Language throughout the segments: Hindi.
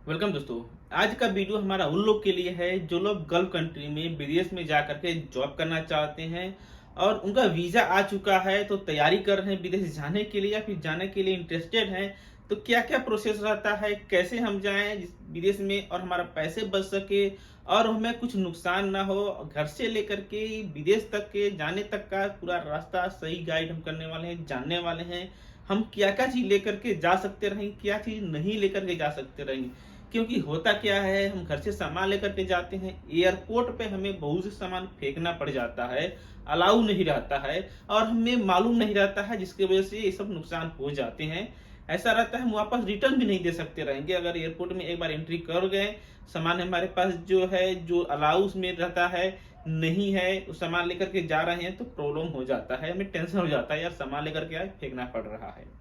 वेलकम दोस्तों। आज का वीडियो हमारा उन लोग के लिए है जो लोग गल्फ कंट्री में विदेश में जा करके जॉब करना चाहते हैं और उनका वीजा आ चुका है, तो तैयारी कर रहे हैं विदेश जाने के लिए या फिर जाने के लिए इंटरेस्टेड हैं। तो क्या क्या प्रोसेस रहता है, कैसे हम जाएं विदेश में और हमारा पैसे बच सके और हमें कुछ नुकसान ना हो। घर से लेकर के विदेश तक के जाने तक का पूरा रास्ता सही गाइड हम करने वाले हैं, जानने वाले हैं। हम क्या क्या चीज लेकर के जा सकते रहें, क्या चीज नहीं लेकर के जा सकते रहें। क्योंकि होता क्या है, हम घर से सामान लेकर के जाते हैं, एयरपोर्ट पे हमें बहुत से सामान फेंकना पड़ जाता है, अलाउ नहीं रहता है और हमें मालूम नहीं रहता है, जिसकी वजह से ये सब नुकसान हो जाते हैं। ऐसा रहता है हम वापस रिटर्न भी नहीं दे सकते रहेंगे। अगर एयरपोर्ट में एक बार एंट्री कर गए, सामान हमारे पास जो है जो अलाउ में रहता है नहीं है, उस सामान लेकर के जा रहे हैं तो प्रॉब्लम हो जाता है, हमें टेंशन हो जाता है यार सामान लेकर के आए फेंकना पड़ रहा है।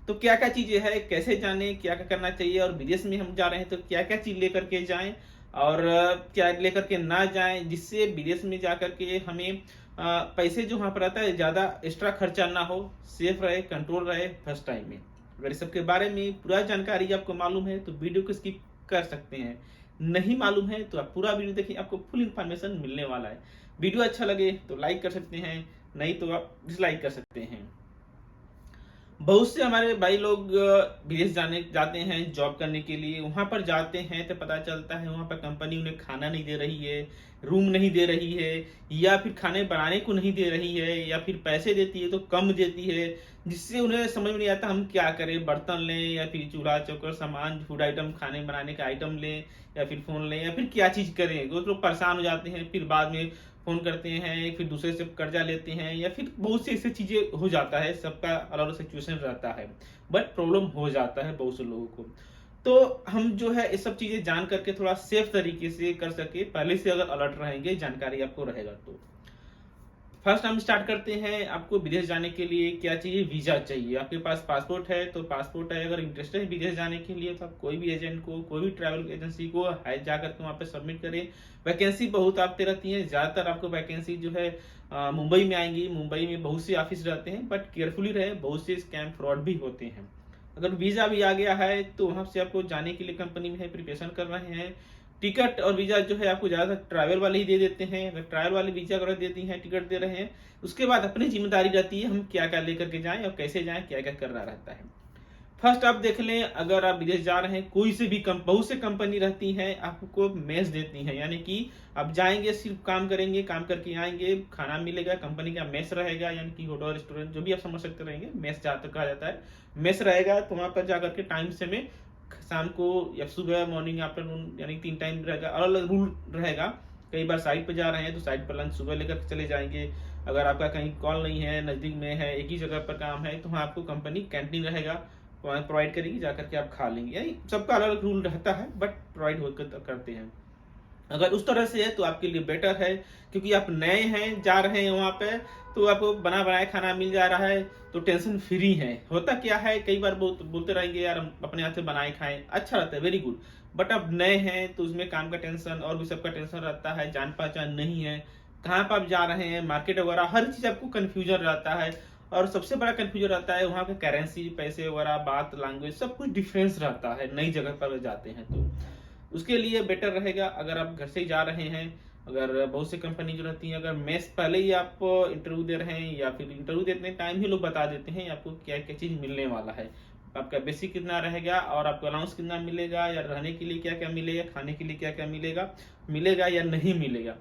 तो क्या क्या चीजें है, कैसे जाने, क्या क्या करना चाहिए और विदेश में हम जा रहे हैं तो क्या क्या चीज लेकर के जाएं और क्या लेकर के ना जाएं, जिससे विदेश में जा करके हमें पैसे जो वहां पर आता है ज्यादा एक्स्ट्रा खर्चा ना हो, सेफ रहे, कंट्रोल रहे फर्स्ट टाइम में। अगर इस सब के बारे में पूरा जानकारी आपको मालूम है तो वीडियो को स्किप कर सकते हैं। नहीं मालूम है तो आप पूरा वीडियो देखिए, आपको फुल इन्फॉर्मेशन मिलने वाला है। वीडियो अच्छा लगे तो लाइक कर सकते हैं, नहीं तो आप डिसलाइक कर सकते हैं। बहुत से हमारे भाई लोग विदेश जाने जाते हैं जॉब करने के लिए। वहां पर जाते हैं तो पता चलता है वहां पर कंपनी उन्हें खाना नहीं दे रही है, रूम नहीं दे रही है, या फिर खाने बनाने को नहीं दे रही है, या फिर पैसे देती है तो कम देती है, जिससे उन्हें समझ में नहीं आता हम क्या करें। बर्तन लें या फिर चूल्हा चौकर सामान, फूड आइटम, खाने बनाने का आइटम लें या फिर फोन लें या फिर क्या चीज करें। वो लोग परेशान हो जाते हैं, फिर बाद में फोन करते हैं, फिर दूसरे से कर्जा लेते हैं या फिर बहुत सी ऐसी चीजें हो जाता है। सबका अलग अलग सिचुएशन रहता है, बट प्रॉब्लम हो जाता है बहुत से लोगों को। तो हम जो है ये सब चीजें जान करके थोड़ा सेफ तरीके से कर सके, पहले से अगर अलर्ट रहेंगे, जानकारी आपको रहेगा तो। फर्स्ट हम स्टार्ट करते हैं। आपको विदेश जाने के लिए क्या चाहिए? वीजा चाहिए। आपके पास पासपोर्ट है तो पासपोर्ट है। अगर इंटरेस्टेड है विदेश जाने के लिए तो आप कोई भी एजेंट को, कोई भी ट्रैवल एजेंसी को जाकर के वहाँ पे सबमिट करें। वैकेंसी बहुत आती रहती है, ज्यादातर आपको वैकेंसी जो है मुंबई में आएंगी। मुंबई में बहुत से ऑफिस रहते हैं, बट केयरफुली रहे, बहुत से स्कैम फ्रॉड भी होते हैं। अगर वीजा भी आ गया है तो वहां से आपको जाने के लिए कंपनी में है प्रिपरेशन कर रहे हैं। टिकट और वीजा जो है आपको ज्यादातर ट्रैवल वाले ही दे देते हैं। अगर ट्रैवल वाले वीजा वगैरह देती हैं, टिकट दे रहे हैं, उसके बाद अपनी जिम्मेदारी रहती है हम क्या क्या लेकर के जाएं और कैसे जाएं, क्या क्या करना रहता है। फर्स्ट आप देख लें, अगर आप विदेश जा रहे हैं, कोई से भी बहुत से कंपनी रहती हैं आपको मेस देती हैं, यानी कि आप जाएंगे सिर्फ काम करेंगे, काम करके आएंगे, खाना मिलेगा, कंपनी का मेस रहेगा, यानी कि होटल रेस्टोरेंट जो भी आप समझ सकते रहेंगे, मेस जहाँ तक कहा जाता है मेस रहेगा। तो वहां पर जाकर के टाइम से में शाम को या सुबह, मॉर्निंग, आफ्टरनून, यानी 3 टाइम रहेगा, अलग अलग रूल रहेगा। कई बार साइट पे जा रहे हैं तो साइट पर लंच सुबह लेकर चले जाएंगे। अगर आपका कहीं कॉल नहीं है, नजदीक में है, एक ही जगह पर काम है, तो वहाँ आपको कंपनी कैंटीन रहेगा, प्रोवाइड करेगी, जाकर के आप खा लेंगे। यानी सबका अलग अलग रूल रहता है, बट प्रोवाइड होकर करते हैं। अगर उस तरह से है तो आपके लिए बेटर है, क्योंकि आप नए हैं, जा रहे हैं वहां पे, तो आपको बना बनाया खाना मिल जा रहा है तो टेंशन फ्री है। होता क्या है, कई बार बोलते रहेंगे यार हम अपने हाथ से बनाए खाएं, अच्छा रहता है, वेरी गुड। बट अब नए हैं तो उसमें काम का टेंशन और भी सबका टेंशन रहता है, जान पहचान नहीं है, कहाँ पर आप जा रहे हैं, मार्केट वगैरह हर चीज आपको कंफ्यूजन रहता है। और सबसे बड़ा कंफ्यूजन रहता है वहाँ का करेंसी, पैसे वगैरह, बात, लैंग्वेज, सब कुछ डिफरेंस रहता है नई जगह पर जाते हैं तो। उसके लिए बेटर रहेगा अगर आप घर से ही जा रहे हैं। अगर बहुत सी कंपनी जो रहती है, अगर मेस पहले ही आप इंटरव्यू दे रहे हैं या फिर इंटरव्यू देते टाइम ही लोग बता देते हैं आपको क्या क्या चीज मिलने वाला है, आपका बेसिक कितना रहेगा और आपको अलाउंस कितना मिलेगा, या रहने के लिए क्या क्या मिलेगा, खाने के लिए क्या क्या मिलेगा, मिलेगा या नहीं मिलेगा।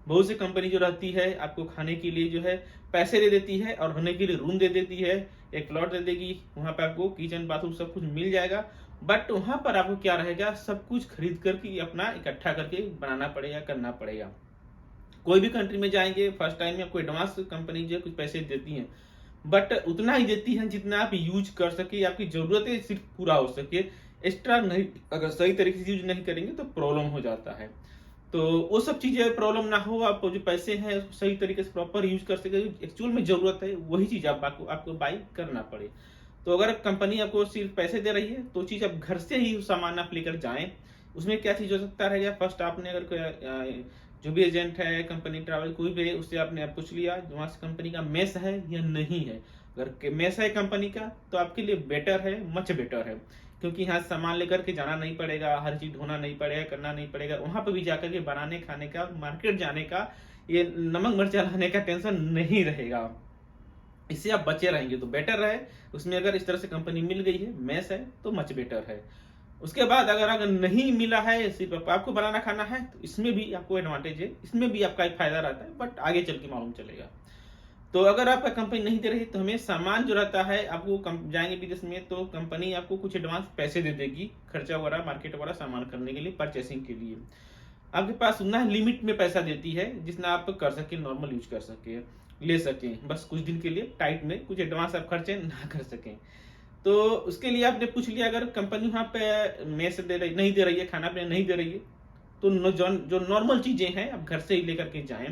बहुत सी कंपनी जो रहती है आपको खाने के लिए जो है पैसे दे देती है और रहने के लिए रूम दे देती है, एक प्लॉट दे देगी, वहां पे आपको किचन बाथरूम सब कुछ मिल जाएगा। बट वहां पर आपको क्या रहेगा, सब कुछ खरीद करके अपना इकट्ठा करके बनाना पड़ेगा, करना पड़ेगा। कोई भी कंट्री में जाएंगे फर्स्ट टाइम में आपको एडवांस कंपनी जो है कुछ पैसे देती है, बट उतना ही देती है जितना आप यूज कर सके, आपकी जरूरतें सिर्फ पूरा हो सके। एक्स्ट्रा नहीं, अगर सही तरीके से यूज नहीं करेंगे तो प्रॉब्लम हो जाता है। तो वो सब चीजें प्रॉब्लम ना हो, आप जो पैसे हैं उसको सही तरीके से प्रॉपर यूज कर सके, एक्चुअल में जरूरत है वही चीज आपको बाई करना पड़े। तो अगर कंपनी आपको सिर्फ पैसे दे रही है तो चीज आप घर से ही सामान आप लेकर जाएं। उसमें क्या चीज हो सकता रहेगा, फर्स्ट आपने अगर जो भी एजेंट है, कंपनी ट्रैवल कोई भी है, उससे आपने आप पूछ लिया वहां से कंपनी का मेस है या नहीं है। अगर मेस है कंपनी का तो आपके लिए बेटर है, मच बेटर है, क्योंकि यहाँ सामान लेकर के जाना नहीं पड़ेगा, हर चीज़ ढोना नहीं पड़ेगा, करना नहीं पड़ेगा। वहाँ पे भी जाकर के बनाने खाने का, मार्केट जाने का, ये नमक मिर्च लाने का टेंशन नहीं रहेगा। इससे आप बचे रहेंगे तो बेटर है। उसमें अगर इस तरह से कंपनी मिल गई है, मेस है, तो मच बेटर है। उसके बाद अगर अगर नहीं मिला है, सिर्फ आपको बनाना खाना है, तो इसमें भी आपको एडवांटेज है, इसमें भी आपका एक फायदा रहता है, बट आगे चल के मालूम चलेगा। तो अगर आपका कंपनी नहीं दे रही तो हमें सामान जो रहता है, आपको जाएंगे विदेश में तो कंपनी आपको कुछ एडवांस पैसे दे देगी, खर्चा वगैरह, मार्केट वगैरह सामान करने के लिए, परचेसिंग के लिए। आपके पास उतना लिमिट में पैसा देती है जितना आप कर सके, नॉर्मल यूज कर सके, ले सकें, बस कुछ दिन के लिए टाइट में, कुछ एडवांस आप खर्चे ना कर सकें। तो उसके लिए आपने पूछ लिया, अगर कंपनी वहाँ पे मेस दे रही नहीं दे रही है, खाना पीना नहीं दे रही है, तो जो नॉर्मल चीजें हैं आप घर से ही लेकर के जाएं।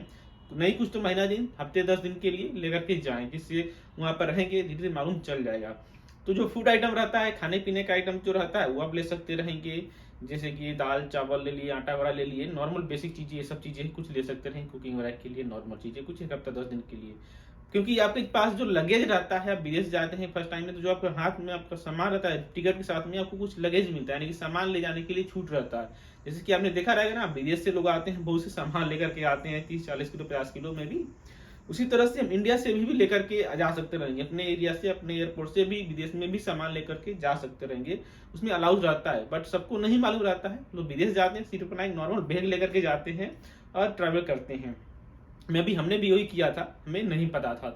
नहीं कुछ तो महीना दिन, हफ्ते 10 दिन के लिए लेकर के जाएं, जिससे वहाँ पर रहेंगे, धीरे धीरे मालूम चल जाएगा। तो जो फूड आइटम रहता है, खाने पीने का आइटम जो रहता है, वो आप ले सकते रहेंगे। जैसे कि दाल चावल ले लिए, आटा वगैरह ले लिए, नॉर्मल बेसिक चीजें, ये सब चीजें कुछ ले सकते रहेंगे कुकिंग वगैरह के लिए, नॉर्मल चीजें कुछ एक हफ्ता 10 दिन के लिए। क्योंकि आपके पास जो लगेज रहता है, आप विदेश जाते हैं फर्स्ट टाइम में, तो जो आपके हाथ में आपका सामान रहता है, टिकट के साथ में आपको कुछ लगेज मिलता है, यानी कि सामान ले जाने के लिए छूट रहता है। जैसे कि आपने देखा रहेगा ना, विदेश से लोग आते हैं, बहुत से सामान लेकर के आते हैं, 30-40 किलो 50 किलो में भी। उसी तरह से हम इंडिया से भी लेकर के जा सकते रहेंगे, अपने एरिया से, अपने एयरपोर्ट से भी विदेश में भी सामान लेकर के जा सकते रहेंगे। उसमें अलाउड रहता है, बट सबको नहीं मालूम रहता है। लोग विदेश जाते हैं, सिर्फ अपना एक नॉर्मल बैग लेकर के जाते हैं और ट्रैवल करते हैं। हमने भी वही किया था, हमें नहीं पता था।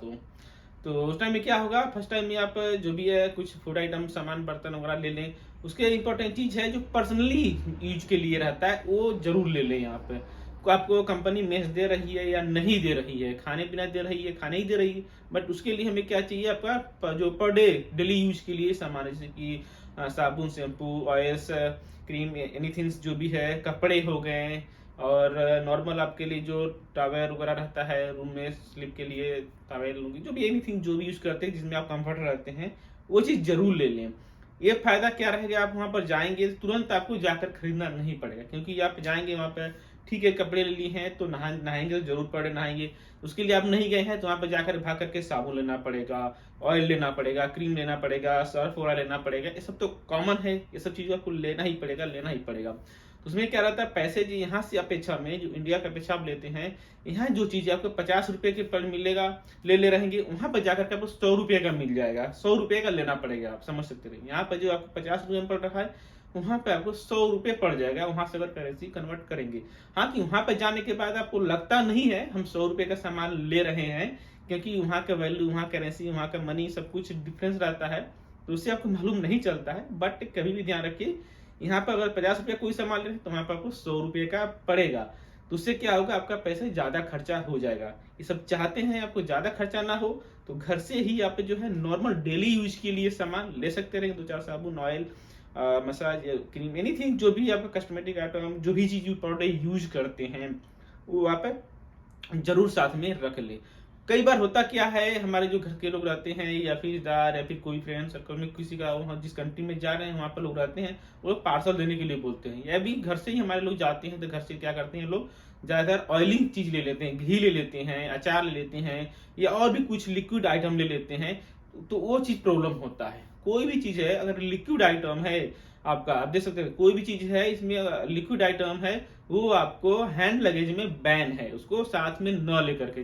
तो उस टाइम में क्या होगा, फर्स्ट टाइम में आप जो भी है कुछ फूड आइटम, सामान, बर्तन वगैरह ले लें। उसके इंपॉर्टेंट चीज है जो पर्सनली यूज के लिए रहता है, वो जरूर ले लें। यहाँ पे आपको कंपनी मेस दे रही है या नहीं दे रही है, खाने पीना दे रही है, खाने ही दे रही है, बट उसके लिए हमें क्या चाहिए, आपका जो पर डे डेली यूज के लिए सामान, जैसे कि साबुन, शैम्पू, ऑयल्स, क्रीम, एनीथिंग जो भी है, कपड़े हो गए, और नॉर्मल आपके लिए जो टॉवेल वगैरह रहता है, रूम में स्लिप के लिए टॉवेल, जो भी एनीथिंग जो भी यूज करते हैं जिसमें आप कंफर्ट रहते हैं, वो चीज जरूर ले लें। ये फायदा क्या रहेगा, आप वहां पर जाएंगे तुरंत आपको जाकर खरीदना नहीं पड़ेगा, क्योंकि आप जाएंगे वहां पर, ठीक है कपड़े ले लिए हैं तो नहाएंगे तो जरूर पड़े नहाएंगे। उसके लिए आप नहीं गए हैं तो वहां पर जाकर भाग करके साबुन लेना पड़ेगा, ऑयल लेना पड़ेगा, क्रीम लेना पड़ेगा, सर्फ वगैरह लेना पड़ेगा। ये सब तो कॉमन है, ये सब चीजों आपको लेना ही पड़ेगा, लेना ही पड़ेगा। तो उसमें क्या रहता है, पैसे जो यहाँ से अपेक्षा में, जो इंडिया की अपेक्षा आप लेते हैं, यहाँ जो चीज आपको 50 रुपए के पर मिलेगा, ले रहेंगे, वहां पर जाकर के आपको 100 रुपए का मिल जाएगा, 100 रुपए का लेना पड़ेगा। आप समझ सकते रहिए, यहाँ पर जो आपको 50 रुपए में पड़ रहा है, वहां पे आपको 100 रुपए पड़ जाएगा, वहां से अगर करेंसी कन्वर्ट करेंगे। हाँ, कि वहां पे जाने के बाद आपको लगता नहीं है हम 100 रुपए का सामान ले रहे हैं, क्योंकि वहां का वैल्यू, वहां करेंसी, वहां का मनी, सब कुछ डिफरेंस रहता है, तो उससे आपको मालूम नहीं चलता है। बट कभी भी ध्यान रखिए, यहाँ पर अगर 50 रुपया कोई सामान ले रहे हैं तो वहां पर आपको 100 रुपये का पड़ेगा। तो उससे क्या होगा, आपका पैसे ज्यादा खर्चा हो जाएगा। ये सब चाहते हैं आपको ज्यादा खर्चा ना हो, तो घर से ही आप जो है नॉर्मल डेली यूज के लिए सामान ले सकते रहेंगे, 2-4 साबुन, ऑयल, मसाज, क्रीम, एनीथिंग जो भी आपका कस्मेटिक आइटम, जो भी चीज पर डे यूज करते हैं, वो आप जरूर साथ में रख ले। कई बार होता क्या है, हमारे जो घर के लोग रहते हैं, या फिर रिश्तेदार, या फिर कोई फ्रेंड सर्कल में किसी का, वहाँ जिस कंट्री में जा रहे हैं वहां पर लोग रहते हैं, वो लोग पार्सल देने के लिए बोलते हैं, या भी घर से ही हमारे लोग जाते हैं, तो घर से क्या करते हैं लोग, ज्यादातर ऑयलिंग चीज ले लेते हैं, घी ले लेते हैं, अचार ले लेते हैं, या और भी कुछ लिक्विड आइटम ले लेते हैं। तो वो चीज प्रॉब्लम होता है। कोई भी चीज है, अगर लिक्विड आइटम है आपका, आप देख सकते हैं, कोई भी चीज है इसमें लिक्विड आइटम है, वो आपको हैंड लगेज में बैन है, उसको साथ में न लेकर के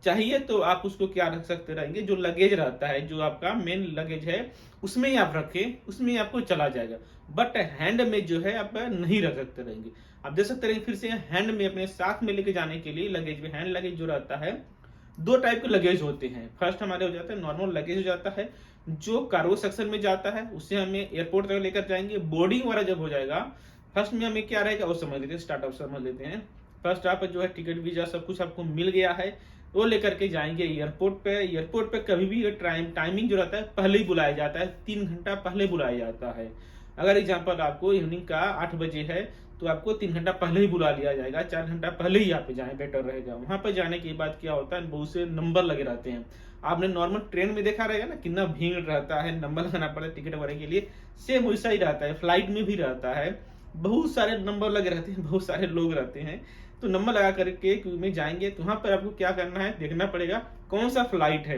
चाहिए तो आप उसको क्या रख सकते रहेंगे, जो लगेज रहता है, जो आपका मेन लगेज है, उसमें ही आप रखें, उसमें आपको चला जाएगा। बट हैंड में जो है आप नहीं रख सकते रहेंगे। आप देख सकते रहेंगे, फिर से हैंड में अपने साथ में लेके जाने के लिए लगेज में, हैंड लगेज जो रहता है, 2 टाइप के लगेज होते हैं। फर्स्ट हमारे हो जाता है नॉर्मल लगेज हो जाता है, जो कार्गो सेक्शन में जाता है, उससे हमें एयरपोर्ट तक लेकर जाएंगे। बोर्डिंग वाला जब हो जाएगा, फर्स्ट में हमें क्या रहेगा वो समझ लेते हैं, स्टार्टअप समझ लेते हैं। फर्स्ट आप जो है टिकट, वीजा, सब कुछ आपको मिल गया है, वो लेकर के जाएंगे एयरपोर्ट पे। एयरपोर्ट पे कभी भी टाइमिंग जो रहता है पहले ही बुलाया जाता है, 3 घंटा पहले बुलाया जाता है। अगर एग्जाम्पल आपको इवनिंग का 8 बजे है, तो आपको 3 घंटा पहले ही बुला लिया जाएगा, 4 घंटा पहले ही आप जाए, बेटर रहेगा। वहां पर जाने के बाद क्या होता है, बहुत से नंबर लगे रहते हैं। आपने नॉर्मल ट्रेन में देखा रहेगा ना, कितना भीड़ रहता है, नंबर लगाना पड़ता है टिकट वगैरह के लिए, सेम वैसा ही रहता है। फ्लाइट में भी रहता है, बहुत सारे नंबर लगे रहते हैं, बहुत सारे लोग रहते हैं। तो नंबर लगा करके क्यू में जाएंगे, तो वहां पर आपको क्या करना है, देखना पड़ेगा कौन सा फ्लाइट है।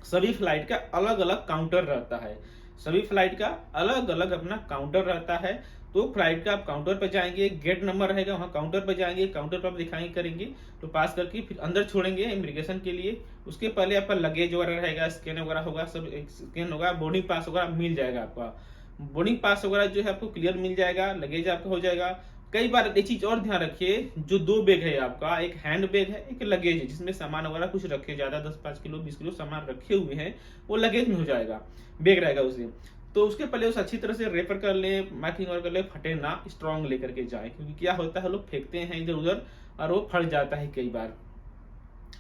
सभी फ्लाइट का अलग अलग काउंटर रहता है, सभी फ्लाइट का अलग अलग अपना काउंटर रहता है। तो फ्लाइट का आप काउंटर पर जाएंगे, गेट नंबर रहेगा, वहाँ काउंटर पर जाएंगे, काउंटर पर आप दिखाएंगे करेंगे तो पास करके फिर अंदर छोड़ेंगे इमिग्रेशन के लिए। उसके पहले आपका लगेज वगैरह रहेगा, स्कैन वगैरह होगा, सब स्कैन होगा, बोर्डिंग पास वगैरह मिल जाएगा आपका। बोर्डिंग पास वगैरह जो है आपको क्लियर मिल जाएगा, लगेज आपका हो जाएगा। कई बार एक चीज और ध्यान रखिए, जो दो बैग है आपका, एक हैंड बैग है, एक लगेज है, जिसमें सामान वगैरह कुछ रखे ज्यादा 10-5 किलो 20 किलो सामान रखे हुए हैं, वो लगेज में हो जाएगा, बैग रहेगा उसे। तो उसके पहले उसे अच्छी तरह से रेफर कर ले, मार्किंग और कर ले, फटे ना, स्ट्रॉन्ग लेकर के जाए, क्योंकि क्या होता है लोग फेंकते हैं इधर उधर और वो फट जाता है कई बार।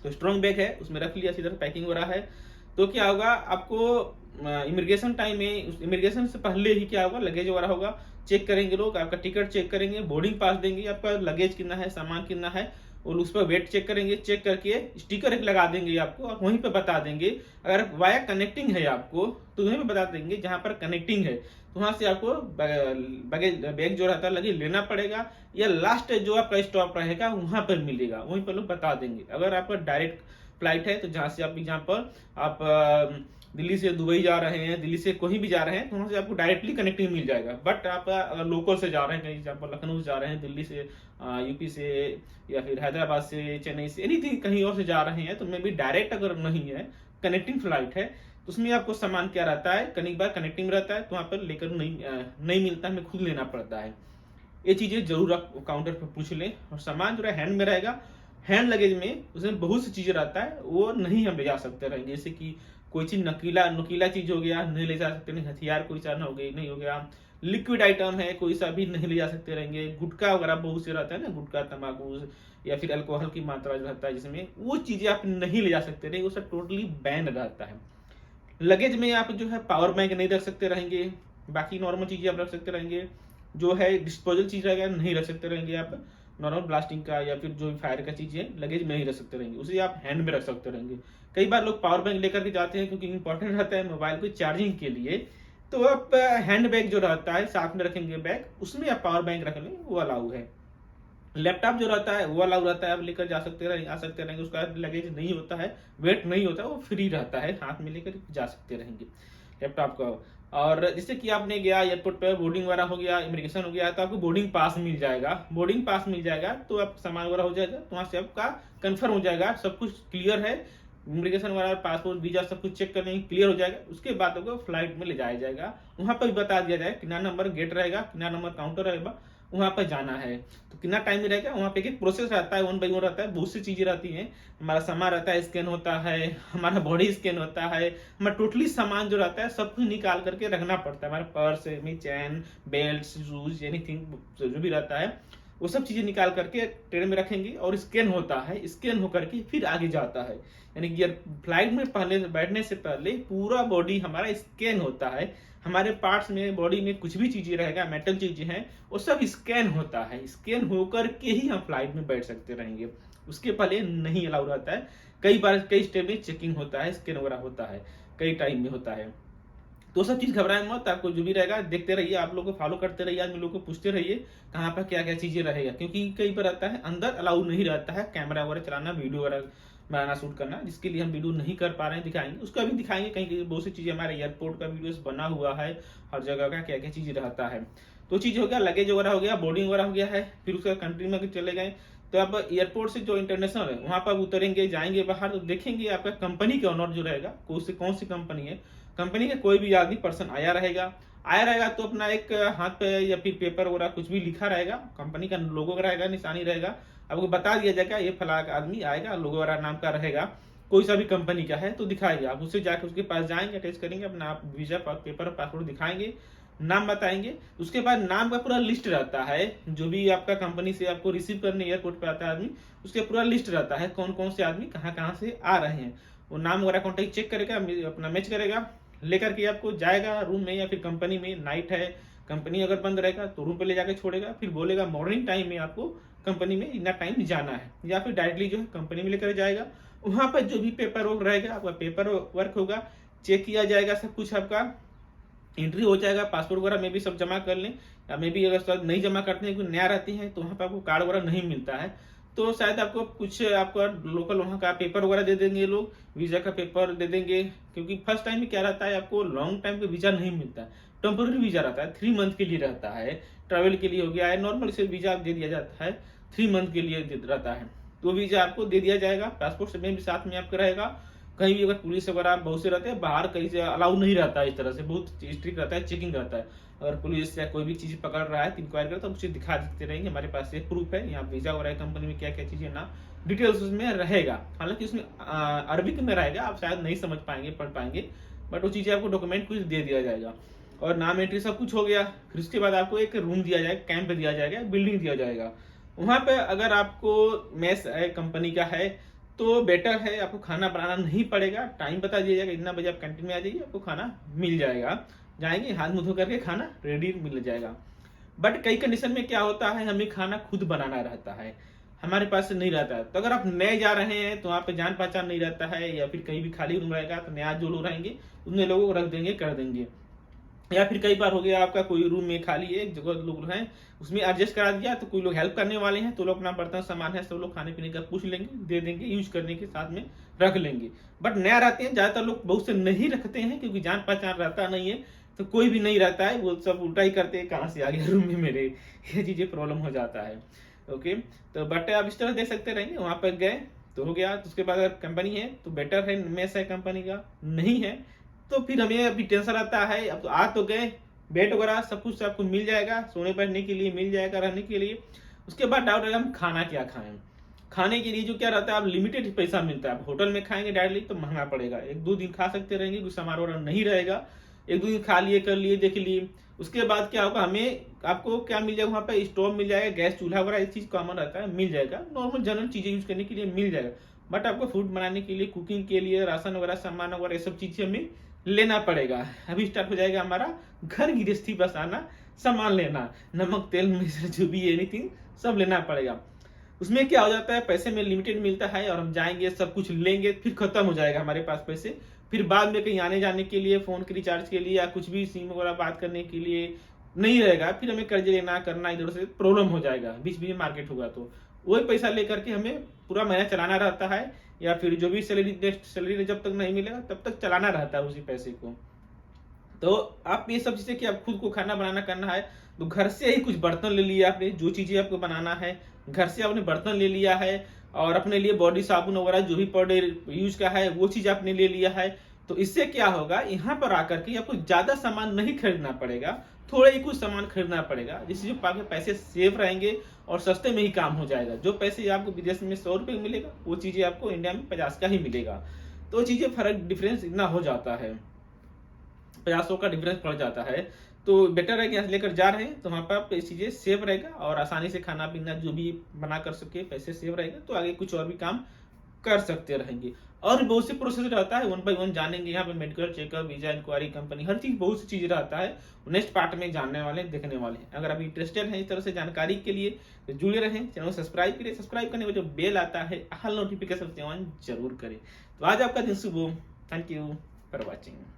तो स्ट्रॉन्ग बैग है, उसमें रख लिया, अच्छी तरह पैकिंग हो रहा है। तो क्या होगा आपको इमिग्रेशन टाइम में, इमिग्रेशन से पहले ही क्या होगा, लगेज वगैरह होगा, चेक करेंगे लोग, आपका टिकट चेक करेंगे, बोर्डिंग पास देंगे, आपका लगेज कितना है, सामान कितना है, और उस पर वेट चेक करेंगे, चेक करके स्टिकर एक लगा देंगे आपको और वहीं पे बता देंगे। अगर वाया कनेक्टिंग है आपको तो वहीं पे बता देंगे, जहां पर कनेक्टिंग है तो वहां से आपको बैग जो रहता है लगेज लेना पड़ेगा, या लास्ट जो आपका स्टॉप रहेगा वहां पर मिलेगा, वहीं पर लोग बता देंगे। अगर आपका डायरेक्ट फ्लाइट है तो जहां से आप जहाँ पर आप दिल्ली से दुबई जा रहे हैं, दिल्ली से कहीं भी जा रहे हैं, तो वहां से आपको डायरेक्टली कनेक्टिंग मिल जाएगा। बट आप अगर लोकल से जा रहे हैं, कहीं जहाँ पर लखनऊ से जा रहे हैं, दिल्ली से, यूपी से, या फिर हैदराबाद से, चेन्नई से, एनीथिंग कहीं और से जा रहे हैं, तो मे भी डायरेक्ट अगर नहीं है, कनेक्टिंग फ्लाइट है, तो उसमें आपको सामान क्या रहता है, कई बार कनेक्टिंग रहता है तो वहां पर लेकर नहीं मिलता, हमें खुद लेना पड़ता है। ये चीजें जरूर आप काउंटर पर पूछ लें। और सामान जो है हैंड में रहेगा, हैंड लगेज में उसमें बहुत सी चीजें रहता है, वो नहीं हम ले जा सकते रहेंगे। जैसे कि कोई चीज नकीला नुकीला चीज हो गया, नहीं ले जा सकते, नहीं हथियार कोई सा हो गई, नहीं हो गया, लिक्विड आइटम है कोई सा भी नहीं ले जा सकते रहेंगे। गुटखा वगैरह बहुत से रहता है ना, गुटखा, तंबाकू या फिर अल्कोहल की मात्रा जो रहता है जिसमें, वो चीजें आप नहीं ले जा सकते रहेंगे, वो सब टोटली बैन रहता है। लगेज में आप जो है पावर बैंक नहीं रख सकते रहेंगे, बाकी नॉर्मल चीजें आप रख सकते रहेंगे। जो है डिस्पोजल चीज रहेगा नहीं रख सकते रहेंगे आप, नॉर्मल ब्लास्टिंग का या फिर जो फायर का चीज है लगेज में नहीं रख सकते रहेंगे, उसे आप हैंड में रख सकते रहेंगे। कई बार लोग पावर बैंक लेकर के जाते हैं क्योंकि इंपॉर्टेंट रहता है मोबाइल को चार्जिंग के लिए, तो आप हैंड बैग जो रहता है साथ में रखेंगे बैग, उसमें आप पावर बैंक रख लें, वो अलाउ है। लैपटॉप जो रहता है वो अलाउ रहता है, आप लेकर जा सकते रहेंगे, आ सकते रहेंगे, उसका लगेज नहीं होता है, वेट नहीं होता, वो फ्री रहता है, हाथ में लेकर जा सकते रहेंगे लैपटॉप का। और जैसे कि आपने गया एयरपोर्ट पर, बोर्डिंग वगैरह हो गया, इमिग्रेशन हो गया, तो आपको बोर्डिंग पास मिल जाएगा। बोर्डिंग पास मिल जाएगा तो आप सामान वगैरह हो जाएगा, तो वहां से आपका कंफर्म हो जाएगा सब कुछ क्लियर है, इमिग्रेशन वगैरह, पासपोर्ट, वीजा सब कुछ चेक करने क्लियर हो जाएगा। उसके बाद आपको फ्लाइट में ले जाया जाएगा, वहां पर भी बता दिया जाएगा कितना नंबर गेट रहेगा, कितना नंबर काउंटर रहेगा, वहां पर जाना है तो कितना टाइम में रहेगा। वहां पे एक प्रोसेस रहता है, वन बाई वन रहता है, बहुत सी चीजें रहती हैं, हमारा सामान रहता है, स्कैन होता है, हमारा बॉडी स्कैन होता है, हमारा टोटली सामान जो रहता है सब कुछ निकाल करके रखना पड़ता है। हमारे पर्स में चैन, बेल्ट, शूज, एनीथिंग जो भी रहता है वो सब चीजें निकाल करके ट्रेन में रखेंगे और स्कैन होता है, स्कैन होकर के फिर आगे जाता है। यानी कि फ्लाइट में पहले बैठने से पहले पूरा बॉडी हमारा स्कैन होता है, हमारे पार्ट्स में, बॉडी में कुछ भी चीजें रहेगा, मेटल चीजें हैं, वो सब स्कैन होता है, स्कैन होकर के ही हम फ्लाइट में बैठ सकते रहेंगे, उसके पहले नहीं अलाउ रहता है। कई बार कई स्टेप में चेकिंग होता है, स्कैन वगैरह होता है, कई टाइम में होता है। तो सब चीज घबराए मत, आपको जो भी रहेगा देखते रहिए, आप लोग को फॉलो करते रहिए, आदमी लोग को पूछते रहिए कहाँ पर क्या क्या चीजें रहेगा, क्योंकि कई बार आता है अंदर अलाउ नहीं रहता है कैमरा वगैरह चलाना, वीडियो वगैरह बनाना, शूट करना, जिसके लिए हम वीडियो नहीं कर पा रहे हैं, दिखाएंगे, उसका भी दिखाएंगे। कहीं बहुत सी चीजें, हमारे एयरपोर्ट का वीडियो बना हुआ है, हर जगह का क्या क्या चीज रहता है। तो चीज हो गया, लगेज वगैरह हो गया, बोर्डिंग वगैरह हो गया है, फिर उसका कंट्री में चले गए, तो आप एयरपोर्ट से जो इंटरनेशनल है वहां पर उतरेंगे, जाएंगे बाहर, तो देखेंगे आपका कंपनी का ऑनर जो रहेगा, कौन सी कंपनी है, कंपनी का कोई भी आदमी पर्सन आया रहेगा तो अपना एक हाथ पे या फिर पेपर वगैरह कुछ भी लिखा रहेगा, कंपनी का लोगो रहेगा, निशानी रहेगा, आपको बता दिया जाएगा ये फला का आदमी आएगा, लोगो वगैरह नाम का रहेगा, कोई सा भी कंपनी का है तो दिखाएगा, आप उससे जाकर उसके पास जाएंगे, अटैच करेंगे अपना वीजा पेपर पासपोर्ट दिखाएंगे, नाम बताएंगे, उसके बाद नाम का पूरा लिस्ट रहता है, जो भी आपका कंपनी से आपको रिसीव करने एयरपोर्ट पे आता है आदमी, उसके पूरा लिस्ट रहता है कौन कौन से आदमी कहाँ कहाँ से आ रहे हैं, वो नाम वगैरह कॉन्टेक्ट चेक करेगा, अपना मैच करेगा, लेकर के आपको जाएगा रूम में, या फिर कंपनी में, नाइट है कंपनी अगर बंद रहेगा तो रूम पे ले जाके छोड़ेगा, फिर बोलेगा मॉर्निंग टाइम में आपको कंपनी में इतना टाइम जाना है, या फिर डायरेक्टली जो है कंपनी में लेकर जाएगा, वहां पर जो भी पेपर वर्क रहेगा आपका पेपर वर्क होगा, चेक किया जाएगा, सब कुछ आपका एंट्री हो जाएगा, पासपोर्ट वगैरह में भी सब जमा कर लें, या मे भी अगर सब नहीं जमा करते हैं, कोई नया रहती है तो वहाँ पर आपको कार्ड वगैरह नहीं मिलता है, तो शायद आपको कुछ आपका लोकल वहाँ का पेपर वगैरह दे देंगे, लोग वीजा का पेपर दे देंगे, क्योंकि फर्स्ट टाइम में क्या रहता है, आपको लॉन्ग टाइम का वीजा नहीं मिलता है, टेम्पोररी वीजा रहता है, 3 मंथ के लिए रहता है, ट्रैवल के लिए हो गया है, नॉर्मल से वीजा दे दिया जाता है, 3 मंथ के लिए रहता है, तो वीजा आपको दे दिया जाएगा, पासपोर्ट से भी साथ में आपका रहेगा। कहीं भी अगर पुलिस वगैरह बहुत से रहते हैं, बाहर कहीं से अलाउ नहीं रहता है, इस तरह से बहुत स्ट्रिक्ट रहता है, चेकिंग रहता है। अगर पुलिस या कोई भी चीज पकड़ रहा है तो इंक्वायरी करता है, उसे दिखा देते रहेंगे, हमारे पास ये प्रूफ है, यहाँ वीजा वगैरह कंपनी में क्या क्या चीजें ना, डिटेल्स उसमें रहेगा। हालांकि उसमें अरबिक में रहेगा, आप शायद नहीं समझ पाएंगे, पढ़ पाएंगे, बट वो चीजें आपको डॉक्यूमेंट कुछ दे दिया जाएगा। और नाम एंट्री सब कुछ हो गया, फिर उसके बाद आपको एक रूम दिया जाएगा, कैंप दिया जाएगा, बिल्डिंग दिया जाएगा। वहां पे अगर आपको मेस है कंपनी का है तो बेटर है, आपको खाना बनाना नहीं पड़ेगा, टाइम बता दिया जाएगा, इतना बजे आप कैंटीन में आ जाइए, आपको खाना मिल जाएगा, जाएंगे हाथ मुंह धो करके खाना रेडी मिल जाएगा। बट कई कंडीशन में क्या होता है, हमें खाना खुद बनाना रहता है, हमारे पास नहीं रहता है। तो अगर आप नए जा रहे हैं तो वहाँ पे जान पहचान नहीं रहता है, या फिर कहीं भी खाली रूम रहेगा तो नया जो लोग रहेंगे उतने लोगों को रख देंगे, कर देंगे। या फिर कई बार हो गया आपका कोई रूम में खाली है, एक जगह लोग हैं उसमें एडजस्ट करा दिया, तो कोई लोग हेल्प करने वाले हैं तो लोग अपना बर्तन सामान है सब लोग खाने पीने का पूछ लेंगे, दे देंगे, यूज करने के साथ में रख लेंगे। बट नया रहते हैं, ज्यादातर लोग बहुत से नहीं रखते हैं, क्योंकि जान पहचान रहता नहीं है, तो कोई भी नहीं रहता है, वो सब उल्टा ही करते हैं, कहाँ से आ गया रूम में मेरे, ये चीजें प्रॉब्लम हो जाता है। ओके, तो बट आप इस तरह देख सकते रहेंगे, वहां पर गए तो हो गया। तो उसके बाद अगर कंपनी है तो बेटर है, मेस है कंपनी का, नहीं है तो फिर हमें अभी टेंशन रहता है। अब तो आ तो गए, बेड वगैरह सब कुछ आपको मिल जाएगा, सोने बैठने के लिए मिल जाएगा, रहने के लिए। उसके बाद डाउट रहेगा हम खाना क्या खाएं। खाने के लिए जो क्या रहता है, आप लिमिटेड पैसा मिलता है, होटल में खाएंगे डायरेक्टली तो महंगा पड़ेगा, 1-2 दिन खा सकते रहेंगे, कुछ सामान वगैरह नहीं रहेगा, 1-2 दिन खा लिए, कर लिए, देख लिए। उसके बाद क्या होगा, हमें आपको क्या मिल जाएगा, वहाँ पे स्टोव मिल जाएगा, गैस चूल्हा वगैरह इस चीज कॉमन रहता है, मिल जाएगा, नॉर्मल जनरल चीजें यूज करने के लिए मिल जाएगा। बट आपको फूड बनाने के लिए, कुकिंग के लिए, राशन वगैरह सामान वगैरह ये सब चीजें हमें लेना पड़ेगा। अभी स्टार्ट हो जाएगा हमारा घर गृहस्थी बसाना, सामान लेना, नमक तेल मिर्च जो भी एनीथिंग सब लेना पड़ेगा। उसमें क्या हो जाता है, पैसे में लिमिटेड मिलता है, और हम जाएंगे सब कुछ लेंगे, फिर खत्म हो जाएगा हमारे पास पैसे, फिर बाद में कहीं आने जाने के लिए, फोन के रिचार्ज के लिए, या कुछ भी सिम वगैरह बात करने के लिए नहीं रहेगा, फिर हमें कर्ज लेना करना, इधर से प्रॉब्लम हो जाएगा, बीच बीच में मार्केट होगा तो वही पैसा लेकर के हमें पूरा महीना चलाना रहता है, या फिर जो भी सैलरी जब तक नहीं मिलेगा तब तक चलाना रहता है उसी पैसे को। तो आप ये सब चीजें कि आप खुद को खाना बनाना करना है, तो घर से ही कुछ बर्तन ले लिया आपने, जो चीजें आपको बनाना है घर से आपने बर्तन ले लिया है, और अपने लिए बॉडी साबुन वगैरह जो भी पर डे यूज का है वो चीज आपने ले लिया है। तो इससे क्या होगा, यहाँ पर आकर के आपको ज्यादा सामान नहीं खरीदना पड़ेगा, थोड़े ही कुछ सामान खरीदना पड़ेगा, जिससे जो आपके पैसे सेव रहेंगे और सस्ते में ही काम हो जाएगा। जो पैसे आपको विदेश में 100 रुपये मिलेगा, वो चीजें आपको इंडिया में 50 का ही मिलेगा। तो चीजें फर्क डिफरेंस इतना हो जाता है, 50 का डिफरेंस पड़ जाता है। तो बेटर है कि यहाँ लेकर जा रहे हैं तो वहाँ पर आप चीजें सेव रहेगा, और आसानी से खाना पीना जो भी बना कर सके, पैसे सेव रहेगा, तो आगे कुछ और भी काम कर सकते रहेंगे। और बहुत से प्रोसेस रहता है, 1 बाय 1 जानेंगे यहाँ पे, medical checkup, visa inquiry, company, हर चीज बहुत सी चीज रहता है। नेक्स्ट पार्ट में जानने वाले, देखने वाले हैं। अगर आप इंटरेस्टेड हैं इस तरह से जानकारी के लिए तो जुड़े रहें, चैनल को सब्सक्राइब करिए, सब्सक्राइब करने का जो बेल आता है ऑल नोटिफिकेशन ऑन जरूर करें। तो आज आपका दिन शुभ हो। Thank you for watching.